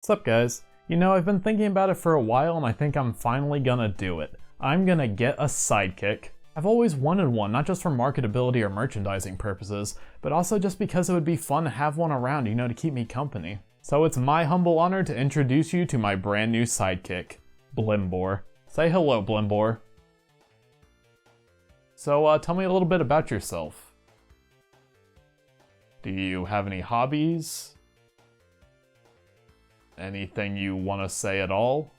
Sup guys? You know, I've been thinking about it for a while and I think I'm finally gonna do it. I'm gonna get a sidekick. I've always wanted one, not just for marketability or merchandising purposes, but also just because it would be fun to have one around, you know, to keep me company. So it's my humble honor to introduce you to my brand new sidekick, Blimbor. Say hello, Blimbor. So tell me a little bit about yourself. Do you have any hobbies? Anything you want to say at all?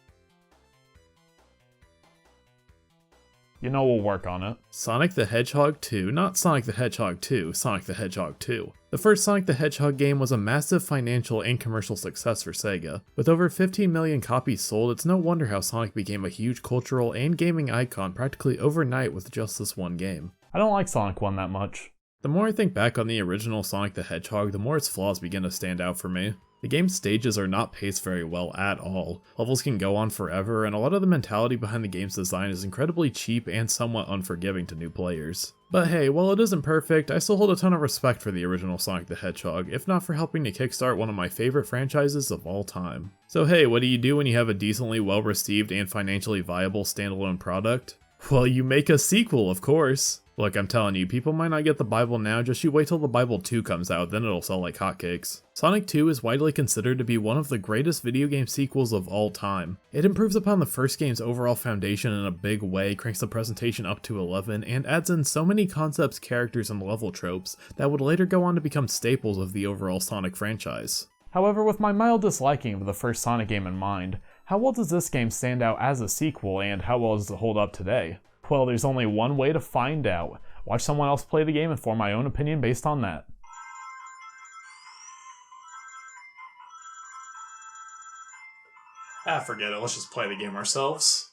You know, we'll work on it. Sonic the Hedgehog 2, not Sonic the Hedgehog 2, Sonic the Hedgehog 2. The first Sonic the Hedgehog game was a massive financial and commercial success for Sega. With over 15 million copies sold, it's no wonder how Sonic became a huge cultural and gaming icon practically overnight with just this one game. I don't like Sonic 1 that much. The more I think back on the original Sonic the Hedgehog, the more its flaws begin to stand out for me. The game's stages are not paced very well at all. Levels can go on forever, and a lot of the mentality behind the game's design is incredibly cheap and somewhat unforgiving to new players. But hey, while it isn't perfect, I still hold a ton of respect for the original Sonic the Hedgehog, if not for helping to kickstart one of my favorite franchises of all time. So hey, what do you do when you have a decently well-received and financially viable standalone product? Well, you make a sequel, of course. Look, I'm telling you, people might not get the Bible now, just you wait till the Bible 2 comes out, then it'll sell like hotcakes. Sonic 2 is widely considered to be one of the greatest video game sequels of all time. It improves upon the first game's overall foundation in a big way, cranks the presentation up to 11, and adds in so many concepts, characters, and level tropes that would later go on to become staples of the overall Sonic franchise. However, with my mild disliking of the first Sonic game in mind, how well does this game stand out as a sequel, and how well does it hold up today? Well, there's only one way to find out. Watch someone else play the game and form my own opinion based on that. Forget it, let's just play the game ourselves.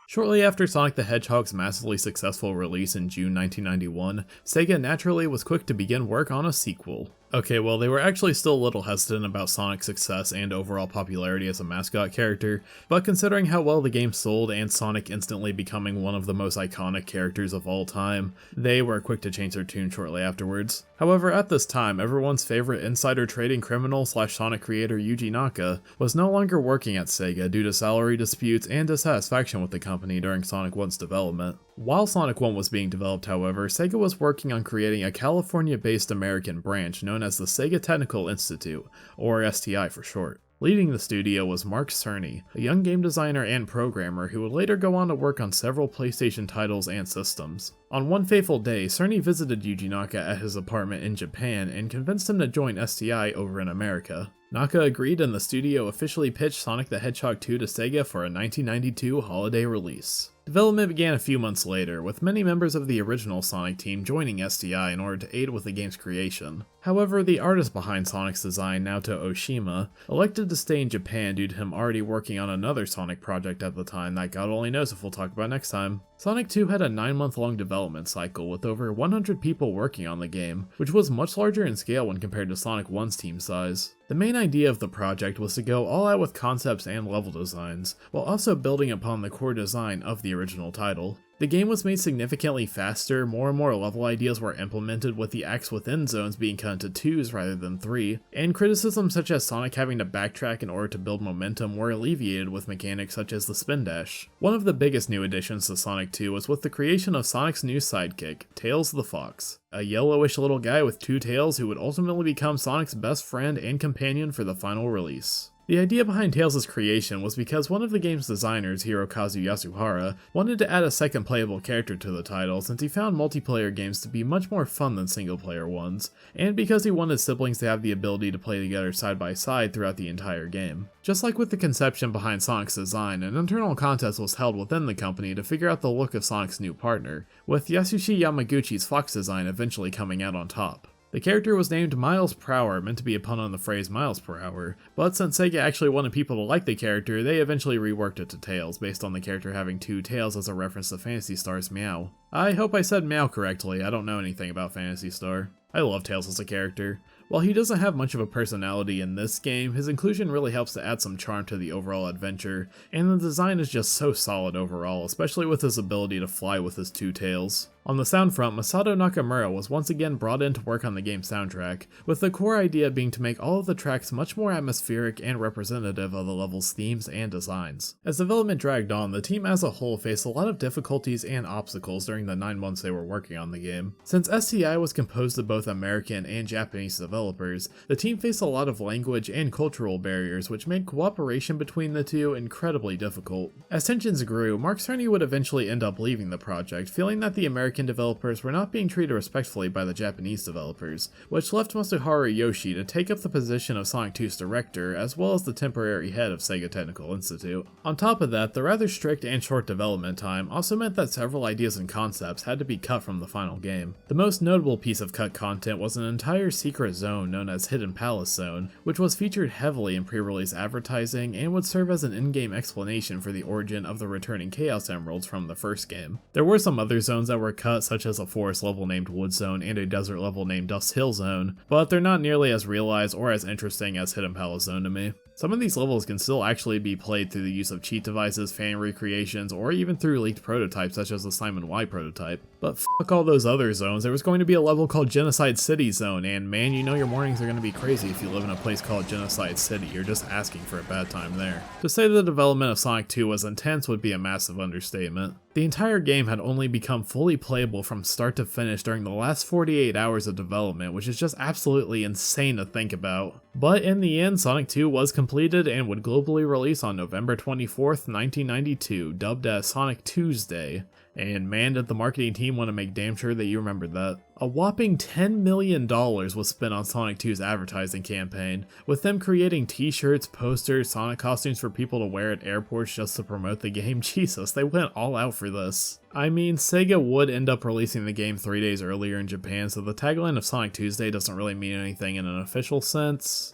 Shortly after Sonic the Hedgehog's massively successful release in June 1991, Sega naturally was quick to begin work on a sequel. Okay, well, they were actually still a little hesitant about Sonic's success and overall popularity as a mascot character, but considering how well the game sold and Sonic instantly becoming one of the most iconic characters of all time, they were quick to change their tune shortly afterwards. However, at this time, everyone's favorite insider trading criminal / Sonic creator Yuji Naka was no longer working at Sega due to salary disputes and dissatisfaction with the company during Sonic 1's development. While Sonic 1 was being developed, however, Sega was working on creating a California-based American branch known as the Sega Technical Institute, or STI for short. Leading the studio was Mark Cerny, a young game designer and programmer who would later go on to work on several PlayStation titles and systems. On one fateful day, Cerny visited Yuji Naka at his apartment in Japan and convinced him to join STI over in America. Naka agreed and the studio officially pitched Sonic the Hedgehog 2 to Sega for a 1992 holiday release. Development began a few months later, with many members of the original Sonic team joining STI in order to aid with the game's creation. However, the artist behind Sonic's design, Naoto Oshima, elected to stay in Japan due to him already working on another Sonic project at the time that God only knows if we'll talk about next time. Sonic 2 had a 9-month-long development cycle with over 100 people working on the game, which was much larger in scale when compared to Sonic 1's team size. The main idea of the project was to go all out with concepts and level designs, while also building upon the core design of the original title. The game was made significantly faster, more and more level ideas were implemented with the acts within zones being cut into 2s rather than 3, and criticisms such as Sonic having to backtrack in order to build momentum were alleviated with mechanics such as the spin dash. One of the biggest new additions to Sonic 2 was with the creation of Sonic's new sidekick, Tails the Fox, a yellowish little guy with 2 tails who would ultimately become Sonic's best friend and companion for the final release. The idea behind Tails' creation was because one of the game's designers, Hirokazu Yasuhara, wanted to add a second playable character to the title since he found multiplayer games to be much more fun than single-player ones, and because he wanted siblings to have the ability to play together side by side throughout the entire game. Just like with the conception behind Sonic's design, an internal contest was held within the company to figure out the look of Sonic's new partner, with Yasushi Yamaguchi's Fox design eventually coming out on top. The character was named Miles Per Hour, meant to be a pun on the phrase miles per hour, but since Sega actually wanted people to like the character, they eventually reworked it to Tails, based on the character having 2 tails as a reference to Phantasy Star's Meow. I hope I said Meow correctly, I don't know anything about Phantasy Star. I love Tails as a character. While he doesn't have much of a personality in this game, his inclusion really helps to add some charm to the overall adventure, and the design is just so solid overall, especially with his ability to fly with his 2 tails. On the sound front, Masato Nakamura was once again brought in to work on the game's soundtrack, with the core idea being to make all of the tracks much more atmospheric and representative of the level's themes and designs. As development dragged on, the team as a whole faced a lot of difficulties and obstacles during the 9 months they were working on the game. Since STI was composed of both American and Japanese developers, the team faced a lot of language and cultural barriers which made cooperation between the two incredibly difficult. As tensions grew, Mark Cerny would eventually end up leaving the project, feeling that the American developers were not being treated respectfully by the Japanese developers, which left Masaharu Yoshi to take up the position of Sonic 2's director, as well as the temporary head of Sega Technical Institute. On top of that, the rather strict and short development time also meant that several ideas and concepts had to be cut from the final game. The most notable piece of cut content was an entire secret zone known as Hidden Palace Zone, which was featured heavily in pre-release advertising and would serve as an in-game explanation for the origin of the returning Chaos Emeralds from the first game. There were some other zones that were cut, such as a forest level named Wood Zone and a desert level named Dust Hill Zone, but they're not nearly as realized or as interesting as Hidden Palace Zone to me. Some of these levels can still actually be played through the use of cheat devices, fan recreations, or even through leaked prototypes such as the Simon Y prototype. But fuck all those other zones, there was going to be a level called Genocide City Zone, and man, you know your mornings are going to be crazy if you live in a place called Genocide City. You're just asking for a bad time there. To say the development of Sonic 2 was intense would be a massive understatement. The entire game had only become fully playable from start to finish during the last 48 hours of development, which is just absolutely insane to think about. But in the end, Sonic 2 was completed and would globally release on November 24th, 1992, dubbed as Sonic Tuesday. And man, did the marketing team want to make damn sure that you remembered that. A whopping $10 million was spent on Sonic 2's advertising campaign, with them creating t-shirts, posters, Sonic costumes for people to wear at airports just to promote the game. Jesus, they went all out for this. I mean, Sega would end up releasing the game 3 days earlier in Japan, so the tagline of Sonic Tuesday doesn't really mean anything in an official sense.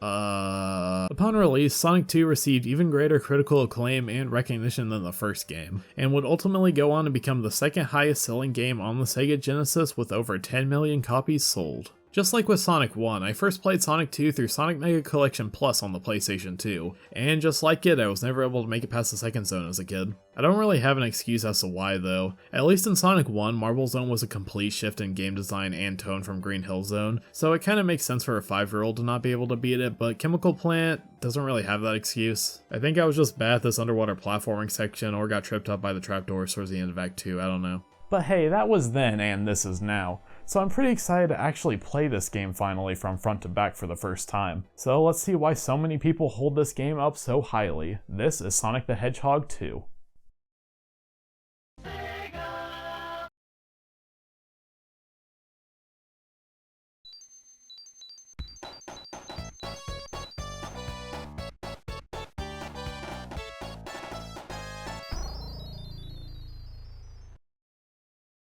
Upon release, Sonic 2 received even greater critical acclaim and recognition than the first game, and would ultimately go on to become the second highest selling game on the Sega Genesis with over 10 million copies sold. Just like with Sonic 1, I first played Sonic 2 through Sonic Mega Collection Plus on the PlayStation 2, and just like it, I was never able to make it past the second zone as a kid. I don't really have an excuse as to why though. At least in Sonic 1, Marble Zone was a complete shift in game design and tone from Green Hill Zone, so it kinda makes sense for a 5-year-old to not be able to beat it, but Chemical Plant doesn't really have that excuse. I think I was just bad at this underwater platforming section or got tripped up by the trapdoors towards the end of Act 2, I don't know. But hey, that was then and this is now. So I'm pretty excited to actually play this game finally from front to back for the first time. So let's see why so many people hold this game up so highly. This is Sonic the Hedgehog 2.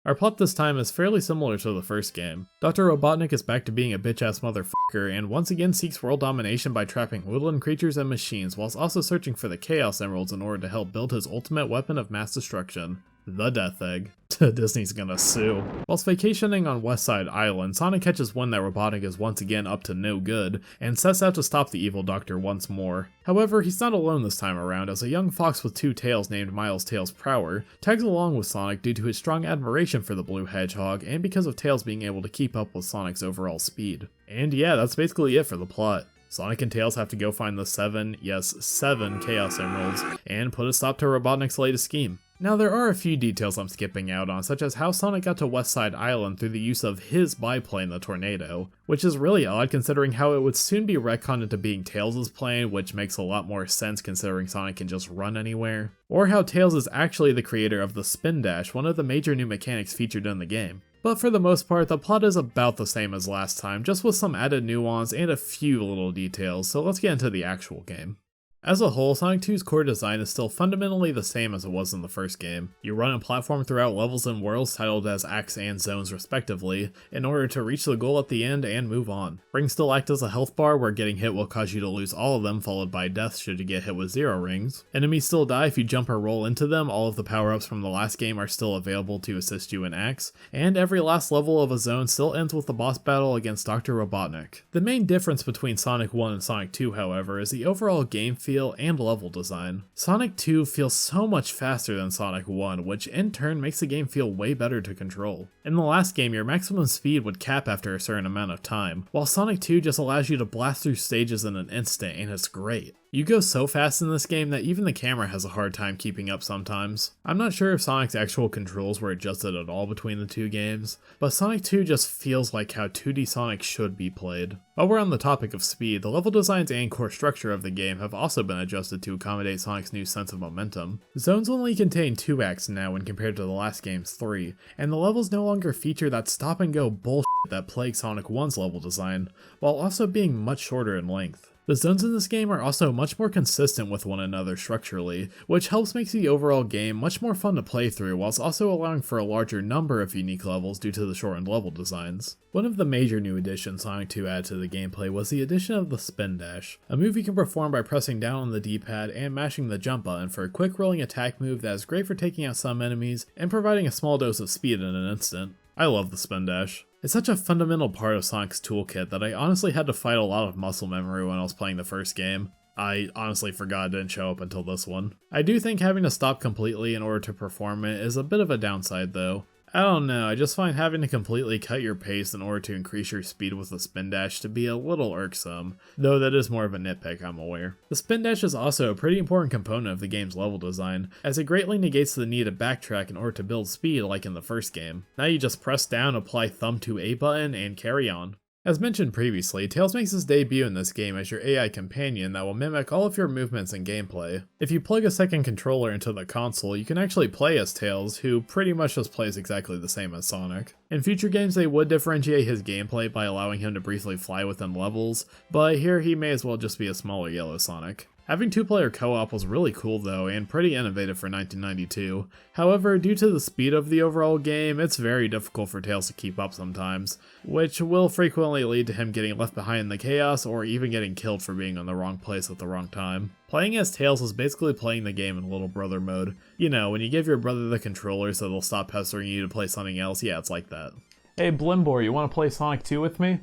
Our plot this time is fairly similar to the first game. Dr. Robotnik is back to being a bitch-ass motherfucker and once again seeks world domination by trapping woodland creatures and machines whilst also searching for the Chaos Emeralds in order to help build his ultimate weapon of mass destruction, the Death Egg. Disney's gonna sue. Whilst vacationing on West Side Island, Sonic catches wind that Robotnik is once again up to no good, and sets out to stop the evil doctor once more. However, he's not alone this time around, as a young fox with 2 tails named Miles Tails Prower tags along with Sonic due to his strong admiration for the blue hedgehog, and because of Tails being able to keep up with Sonic's overall speed. And yeah, that's basically it for the plot. Sonic and Tails have to go find the 7 Chaos Emeralds, and put a stop to Robotnik's latest scheme. Now there are a few details I'm skipping out on, such as how Sonic got to West Side Island through the use of his biplane, the Tornado, which is really odd considering how it would soon be retconned into being Tails' plane, which makes a lot more sense considering Sonic can just run anywhere. Or how Tails is actually the creator of the Spin Dash, one of the major new mechanics featured in the game. But for the most part, the plot is about the same as last time, just with some added nuance and a few little details, so let's get into the actual game. As a whole, Sonic 2's core design is still fundamentally the same as it was in the first game. You run and platform throughout levels and worlds titled as acts and zones respectively, in order to reach the goal at the end and move on. Rings still act as a health bar where getting hit will cause you to lose all of them, followed by death should you get hit with 0 rings. Enemies still die if you jump or roll into them, all of the power-ups from the last game are still available to assist you in acts, and every last level of a zone still ends with the boss battle against Dr. Robotnik. The main difference between Sonic 1 and Sonic 2, however, is the overall game feel feel, and level design. Sonic 2 feels so much faster than Sonic 1, which in turn makes the game feel way better to control. In the last game, your maximum speed would cap after a certain amount of time, while Sonic 2 just allows you to blast through stages in an instant, and it's great. You go so fast in this game that even the camera has a hard time keeping up sometimes. I'm not sure if Sonic's actual controls were adjusted at all between the two games, but Sonic 2 just feels like how 2D Sonic should be played. While we're on the topic of speed, the level designs and core structure of the game have also been adjusted to accommodate Sonic's new sense of momentum. Zones only contain 2 acts now when compared to the last game's 3, and the levels no longer feature that stop and go bullshit that plagued Sonic 1's level design, while also being much shorter in length. The zones in this game are also much more consistent with one another structurally, which helps make the overall game much more fun to play through whilst also allowing for a larger number of unique levels due to the shortened level designs. One of the major new additions Sonic 2 added to the gameplay was the addition of the spin dash, a move you can perform by pressing down on the D-pad and mashing the jump button for a quick rolling attack move that is great for taking out some enemies and providing a small dose of speed in an instant. I love the spin dash. It's such a fundamental part of Sonic's toolkit that I honestly had to fight a lot of muscle memory when I was playing the first game. I honestly forgot it didn't show up until this one. I do think having to stop completely in order to perform it is a bit of a downside though. I don't know, I just find having to completely cut your pace in order to increase your speed with the spin dash to be a little irksome, though that is more of a nitpick, I'm aware. The spin dash is also a pretty important component of the game's level design, as it greatly negates the need to backtrack in order to build speed like in the first game. Now you just press down, apply thumb to A button, and carry on. As mentioned previously, Tails makes his debut in this game as your AI companion that will mimic all of your movements and gameplay. If you plug a second controller into the console, you can actually play as Tails, who pretty much just plays exactly the same as Sonic. In future games they would differentiate his gameplay by allowing him to briefly fly within levels, but here he may as well just be a smaller yellow Sonic. Having two-player co-op was really cool though, and pretty innovative for 1992. However, due to the speed of the overall game, it's very difficult for Tails to keep up sometimes, which will frequently lead to him getting left behind in the chaos or even getting killed for being in the wrong place at the wrong time. Playing as Tails is basically playing the game in little brother mode. You know, when you give your brother the controller so they'll stop pestering you to play something else, yeah, it's like that. Hey Blimbor, you wanna play Sonic 2 with me?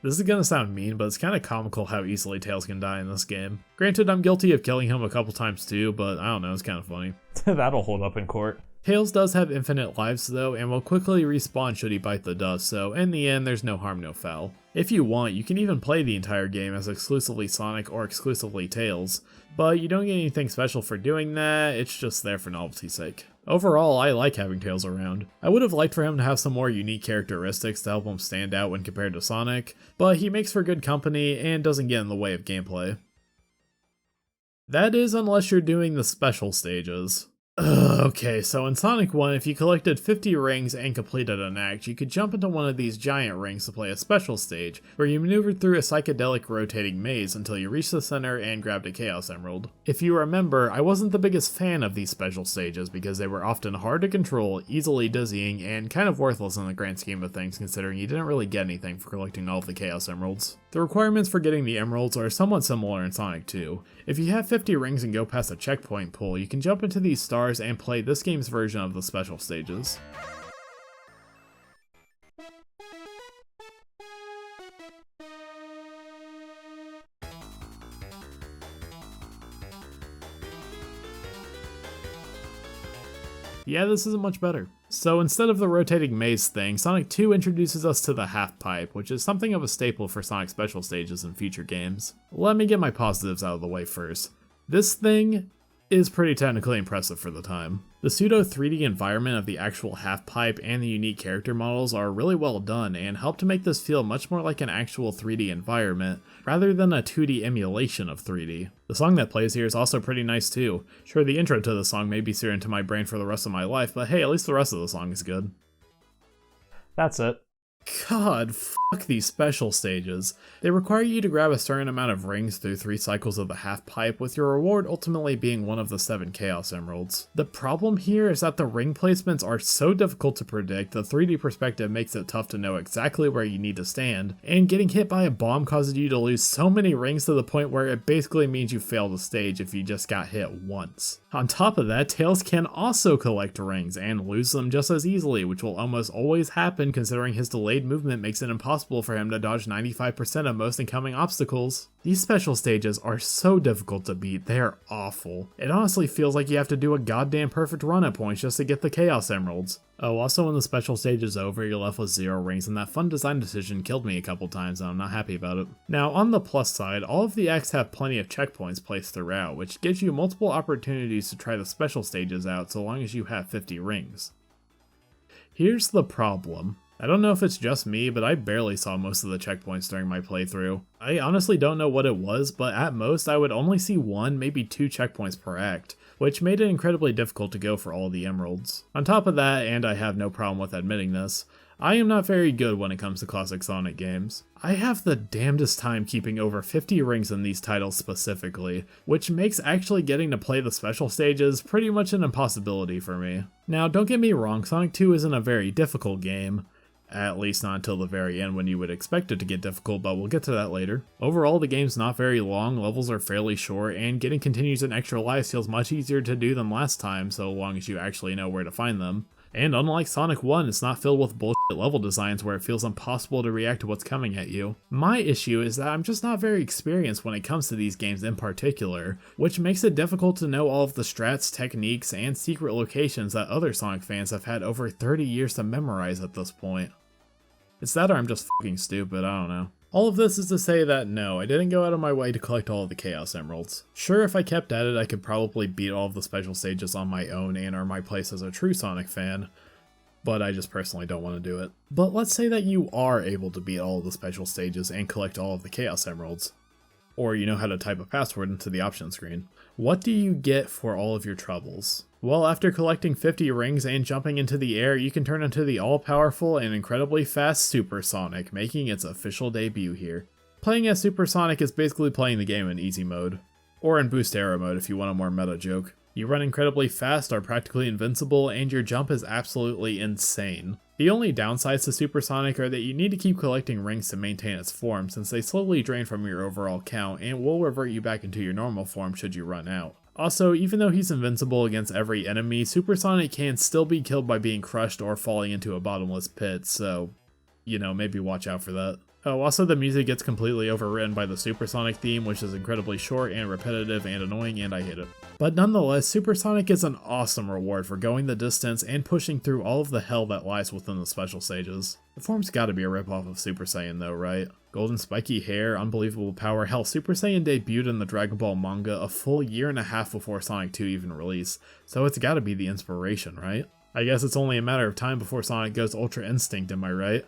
This is gonna sound mean, but it's kinda comical how easily Tails can die in this game. Granted, I'm guilty of killing him a couple times too, but I don't know, it's kinda funny. That'll hold up in court. Tails does have infinite lives though, and will quickly respawn should he bite the dust, so in the end, there's no harm, no foul. If you want, you can even play the entire game as exclusively Sonic or exclusively Tails, but you don't get anything special for doing that, it's just there for novelty's sake. Overall, I like having Tails around. I would have liked for him to have some more unique characteristics to help him stand out when compared to Sonic, but he makes for good company and doesn't get in the way of gameplay. That is unless you're doing the special stages. Okay, so in Sonic 1, if you collected 50 rings and completed an act, you could jump into one of these giant rings to play a special stage, where you maneuvered through a psychedelic rotating maze until you reached the center and grabbed a Chaos Emerald. If you remember, I wasn't the biggest fan of these special stages because they were often hard to control, easily dizzying, and kind of worthless in the grand scheme of things considering you didn't really get anything for collecting all of the Chaos Emeralds. The requirements for getting the emeralds are somewhat similar in Sonic 2. If you have 50 rings and go past a checkpoint pool, you can jump into these stars and play this game's version of the special stages. Yeah, this isn't much better. So instead of the rotating maze thing, Sonic 2 introduces us to the half pipe, which is something of a staple for Sonic special stages in future games. Let me get my positives out of the way first. This thing is pretty technically impressive for the time. The pseudo 3D environment of the actual half pipe and the unique character models are really well done and help to make this feel much more like an actual 3D environment rather than a 2D emulation of 3D. The song that plays here is also pretty nice too. Sure, the intro to the song may be seared into my brain for the rest of my life, but hey, at least the rest of the song is good. That's it. God, fuck these special stages. They require you to grab a certain amount of rings through 3 cycles of the half pipe, with your reward ultimately being one of the 7 Chaos Emeralds. The problem here is that the ring placements are so difficult to predict, the 3D perspective makes it tough to know exactly where you need to stand, and getting hit by a bomb causes you to lose so many rings to the point where it basically means you fail the stage if you just got hit once. On top of that, Tails can also collect rings and lose them just as easily, which will almost always happen considering his delay delayed movement makes it impossible for him to dodge 95% of most incoming obstacles. These special stages are so difficult to beat, they are awful. It honestly feels like you have to do a goddamn perfect run at points just to get the Chaos Emeralds. Oh, also when the special stage is over, you're left with 0 rings, and that fun design decision killed me a couple times and I'm not happy about it. Now, on the plus side, all of the acts have plenty of checkpoints placed throughout, which gives you multiple opportunities to try the special stages out so long as you have 50 rings. Here's the problem. I don't know if it's just me, but I barely saw most of the checkpoints during my playthrough. I honestly don't know what it was, but at most I would only see 1, maybe 2 checkpoints per act, which made it incredibly difficult to go for all the emeralds. On top of that, and I have no problem with admitting this, I am not very good when it comes to classic Sonic games. I have the damnedest time keeping over 50 rings in these titles specifically, which makes actually getting to play the special stages pretty much an impossibility for me. Now, don't get me wrong, Sonic 2 isn't a very difficult game, at least not until the very end when you would expect it to get difficult, but we'll get to that later. Overall, the game's not very long, levels are fairly short, and getting continues and extra lives feels much easier to do than last time, so long as you actually know where to find them. And unlike Sonic 1, it's not filled with bullshit level designs where it feels impossible to react to what's coming at you. My issue is that I'm just not very experienced when it comes to these games in particular, which makes it difficult to know all of the strats, techniques, and secret locations that other Sonic fans have had over 30 years to memorize at this point. It's that or I'm just fucking stupid, I don't know. All of this is to say that no, I didn't go out of my way to collect all of the Chaos Emeralds. Sure, if I kept at it, I could probably beat all of the special stages on my own and earn my place as a true Sonic fan, but I just personally don't want to do it. But let's say that you are able to beat all of the special stages and collect all of the Chaos Emeralds, or you know how to type a password into the option screen. What do you get for all of your troubles? Well, after collecting 50 rings and jumping into the air, you can turn into the all-powerful and incredibly fast Super Sonic, making its official debut here. Playing as Super Sonic is basically playing the game in easy mode, or in boost arrow mode if you want a more meta joke. You run incredibly fast, are practically invincible, and your jump is absolutely insane. The only downsides to Super Sonic are that you need to keep collecting rings to maintain its form, since they slowly drain from your overall count and will revert you back into your normal form should you run out. Also, even though he's invincible against every enemy, Super Sonic can still be killed by being crushed or falling into a bottomless pit, so, you know, maybe watch out for that. Oh, also the music gets completely overwritten by the Super Sonic theme, which is incredibly short and repetitive and annoying, and I hate it. But nonetheless, Super Sonic is an awesome reward for going the distance and pushing through all of the hell that lies within the special stages. The form's gotta be a ripoff of Super Saiyan though, right? Golden spiky hair, unbelievable power. Hell, Super Saiyan debuted in the Dragon Ball manga a full year and a half before Sonic 2 even released, so it's gotta be the inspiration, right? I guess it's only a matter of time before Sonic goes Ultra Instinct, am I right?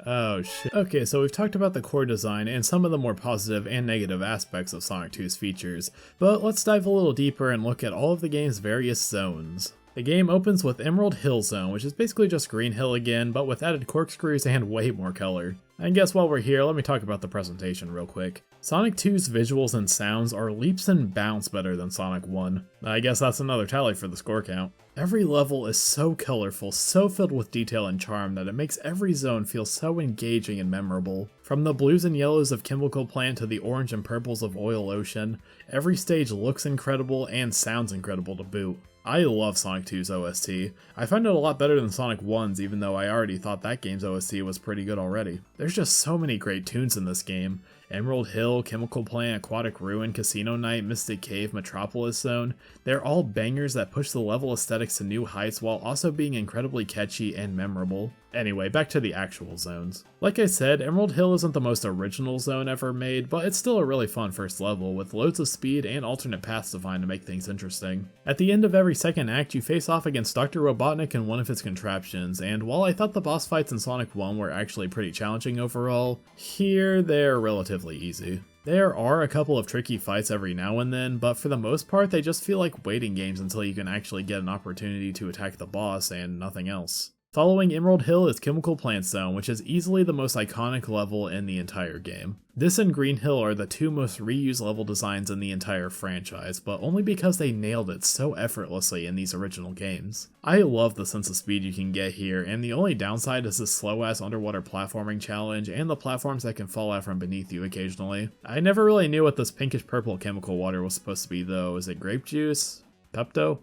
Oh shit. Okay, so we've talked about the core design and some of the more positive and negative aspects of Sonic 2's features, but let's dive a little deeper and look at all of the game's various zones. The game opens with Emerald Hill Zone, which is basically just Green Hill again, but with added corkscrews and way more color. I guess while we're here, let me talk about the presentation real quick. Sonic 2's visuals and sounds are leaps and bounds better than Sonic 1. I guess that's another tally for the score count. Every level is so colorful, so filled with detail and charm that it makes every zone feel so engaging and memorable. From the blues and yellows of Chemical Plant to the orange and purples of Oil Ocean, every stage looks incredible and sounds incredible to boot. I love Sonic 2's OST. I find it a lot better than Sonic 1's, even though I already thought that game's OST was pretty good already. There's just so many great tunes in this game. Emerald Hill, Chemical Plant, Aquatic Ruin, Casino Night, Mystic Cave, Metropolis Zone, they're all bangers that push the level aesthetics to new heights while also being incredibly catchy and memorable. Anyway, back to the actual zones. Like I said, Emerald Hill isn't the most original zone ever made, but it's still a really fun first level, with loads of speed and alternate paths to find to make things interesting. At the end of every second act, you face off against Dr. Robotnik and one of his contraptions, and while I thought the boss fights in Sonic 1 were actually pretty challenging overall, here they're relatively easy. There are a couple of tricky fights every now and then, but for the most part they just feel like waiting games until you can actually get an opportunity to attack the boss and nothing else. Following Emerald Hill is Chemical Plant Zone, which is easily the most iconic level in the entire game. This and Green Hill are the two most reused level designs in the entire franchise, but only because they nailed it so effortlessly in these original games. I love the sense of speed you can get here, and the only downside is the slow-ass underwater platforming challenge and the platforms that can fall out from beneath you occasionally. I never really knew what this pinkish-purple chemical water was supposed to be though. Is it grape juice? Pepto?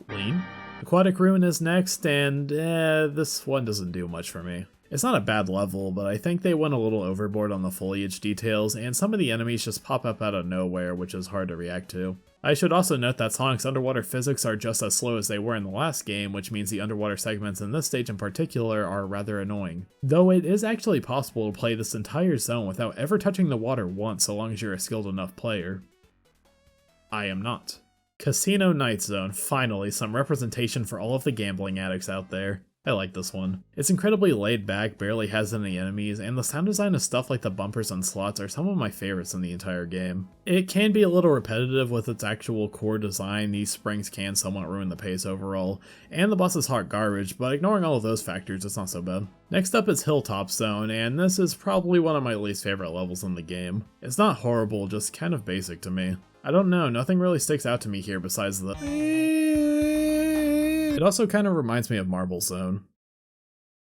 Lean? Aquatic Ruin is next, and this one doesn't do much for me. It's not a bad level, but I think they went a little overboard on the foliage details, and some of the enemies just pop up out of nowhere, which is hard to react to. I should also note that Sonic's underwater physics are just as slow as they were in the last game, which means the underwater segments in this stage in particular are rather annoying. Though it is actually possible to play this entire zone without ever touching the water once so long as you're a skilled enough player. I am not. Casino Night Zone, finally, some representation for all of the gambling addicts out there. I like this one. It's incredibly laid back, barely has any enemies, and the sound design of stuff like the bumpers and slots are some of my favorites in the entire game. It can be a little repetitive with its actual core design, these springs can somewhat ruin the pace overall, and the boss is hot garbage, but ignoring all of those factors, it's not so bad. Next up is Hilltop Zone, and this is probably one of my least favorite levels in the game. It's not horrible, just kind of basic to me. I don't know, nothing really sticks out to me here besides the... It also kind of reminds me of Marble Zone.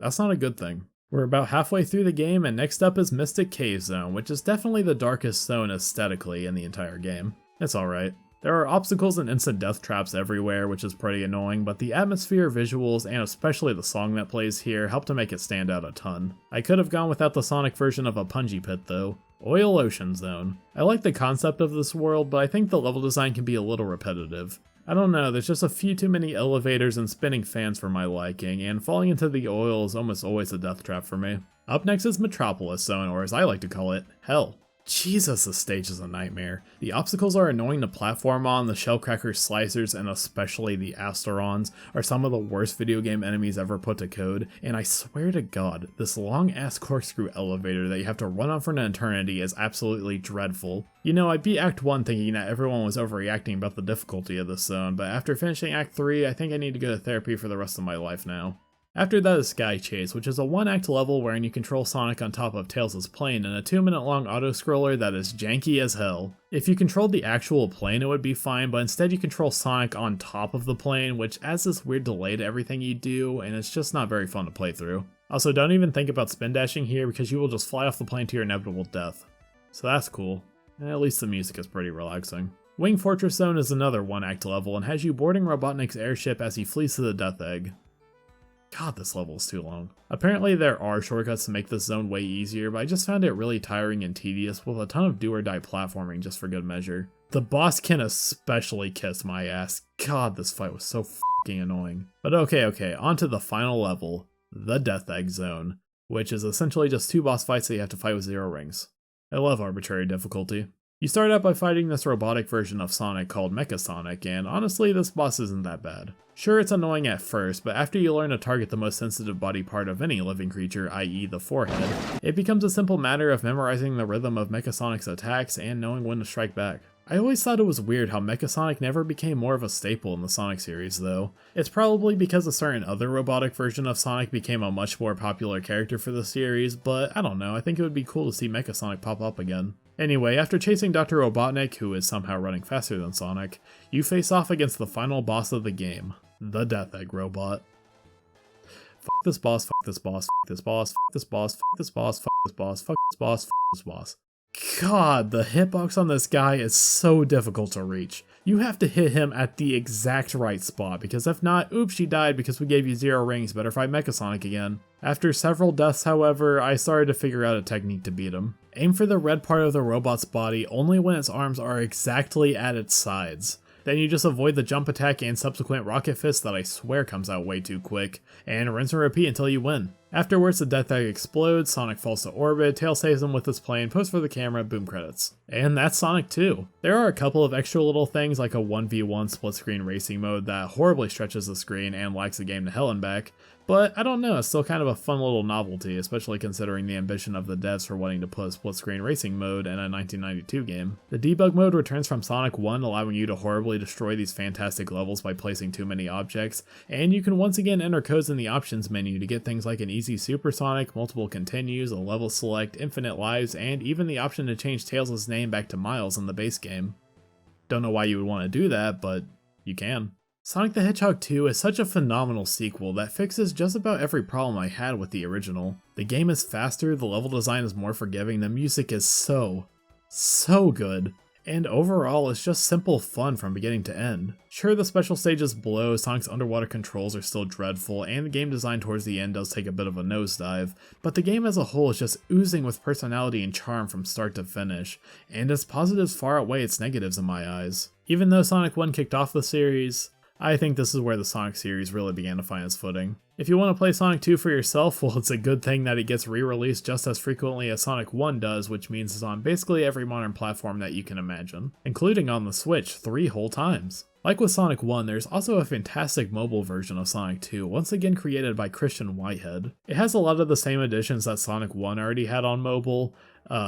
That's not a good thing. We're about halfway through the game, and next up is Mystic Cave Zone, which is definitely the darkest zone aesthetically in the entire game. It's alright. There are obstacles and instant death traps everywhere, which is pretty annoying, but the atmosphere, visuals, and especially the song that plays here help to make it stand out a ton. I could have gone without the Sonic version of a Punji Pit though. Oil Ocean Zone. I like the concept of this world, but I think the level design can be a little repetitive. I don't know, there's just a few too many elevators and spinning fans for my liking, and falling into the oil is almost always a death trap for me. Up next is Metropolis Zone, or as I like to call it, Hell. Jesus, this stage is a nightmare. The obstacles are annoying to platform on, the shellcracker slicers and especially the Asterons are some of the worst video game enemies ever put to code, and I swear to god, this long ass corkscrew elevator that you have to run on for an eternity is absolutely dreadful. You know, I beat Act 1 thinking that everyone was overreacting about the difficulty of this zone, but after finishing Act 3, I think I need to go to therapy for the rest of my life now. After that is Sky Chase, which is a one-act level wherein you control Sonic on top of Tails' plane in a 2-minute long auto-scroller that is janky as hell. If you controlled the actual plane it would be fine, but instead you control Sonic on top of the plane, which adds this weird delay to everything you do, and it's just not very fun to play through. Also, don't even think about spin dashing here because you will just fly off the plane to your inevitable death. So that's cool. At least the music is pretty relaxing. Wing Fortress Zone is another one-act level and has you boarding Robotnik's airship as he flees to the Death Egg. God, this level is too long. Apparently there are shortcuts to make this zone way easier, but I just found it really tiring and tedious with a ton of do-or-die platforming just for good measure. The boss can especially kiss my ass. God, this fight was so f***ing annoying. But okay, on to the final level, the Death Egg Zone, which is essentially just 2 boss fights that you have to fight with 0 rings. I love arbitrary difficulty. You start out by fighting this robotic version of Sonic called Mecha Sonic, and honestly this boss isn't that bad. Sure, it's annoying at first, but after you learn to target the most sensitive body part of any living creature, i.e. the forehead, it becomes a simple matter of memorizing the rhythm of Mecha Sonic's attacks and knowing when to strike back. I always thought it was weird how Mecha Sonic never became more of a staple in the Sonic series though. It's probably because a certain other robotic version of Sonic became a much more popular character for the series, but I don't know, I think it would be cool to see Mecha Sonic pop up again. Anyway, after chasing Dr. Robotnik, who is somehow running faster than Sonic, you face off against the final boss of the game, the Death Egg Robot. Fuck this boss, fuck this boss, fuck this boss, fuck this boss, fuck this boss, fuck this boss, fuck this boss, fuck this boss. God, the hitbox on this guy is so difficult to reach. You have to hit him at the exact right spot, because if not, oops, you died because we gave you 0 rings, better fight Mecha Sonic again. After several deaths, however, I started to figure out a technique to beat him. Aim for the red part of the robot's body only when its arms are exactly at its sides. Then you just avoid the jump attack and subsequent rocket fist that I swear comes out way too quick, and rinse and repeat until you win. Afterwards, the Death Egg explodes, Sonic falls to orbit, Tails saves him with his plane, pose for the camera, boom credits. And that's Sonic 2. There are a couple of extra little things like a 1v1 split screen racing mode that horribly stretches the screen and lags the game to hell and back, but I don't know, it's still kind of a fun little novelty, especially considering the ambition of the devs for wanting to put a split screen racing mode in a 1992 game. The debug mode returns from Sonic 1, allowing you to horribly destroy these fantastic levels by placing too many objects, and you can once again enter codes in the options menu to get things like an easy supersonic, multiple continues, a level select, infinite lives, and even the option to change Tails' name back to Miles in the base game. Don't know why you would want to do that, but you can. Sonic the Hedgehog 2 is such a phenomenal sequel that fixes just about every problem I had with the original. The game is faster, the level design is more forgiving, the music is so good. and overall it's just simple fun from beginning to end. Sure, the special stages blow, Sonic's underwater controls are still dreadful, and the game design towards the end does take a bit of a nosedive, but the game as a whole is just oozing with personality and charm from start to finish, and its positives far outweigh its negatives in my eyes. Even though Sonic 1 kicked off the series, I think this is where the Sonic series really began to find its footing. If you want to play Sonic 2 for yourself, well, it's a good thing that it gets re-released just as frequently as Sonic 1 does, which means it's on basically every modern platform that you can imagine, including on the Switch 3 whole times. Like with Sonic 1, there's also a fantastic mobile version of Sonic 2, once again created by Christian Whitehead. It has a lot of the same additions that Sonic 1 already had on mobile,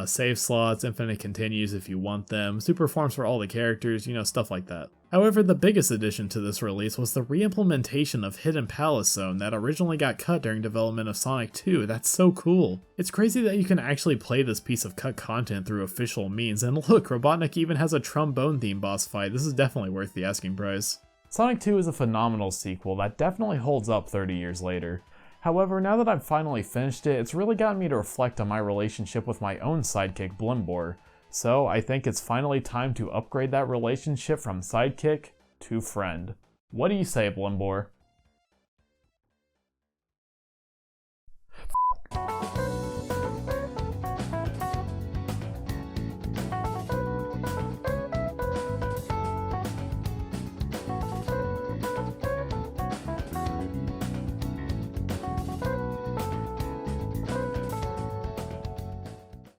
save slots, infinite continues if you want them, super forms for all the characters, stuff like that. However, the biggest addition to this release was the re-implementation of Hidden Palace Zone that originally got cut during development of Sonic 2. That's so cool. It's crazy that you can actually play this piece of cut content through official means, and look, Robotnik even has a trombone-themed boss fight. This is definitely worth the asking price. Sonic 2 is a phenomenal sequel that definitely holds up 30 years later. However, now that I've finally finished it, it's really gotten me to reflect on my relationship with my own sidekick, Blimbor. So I think it's finally time to upgrade that relationship from sidekick to friend. What do you say, Blimbor?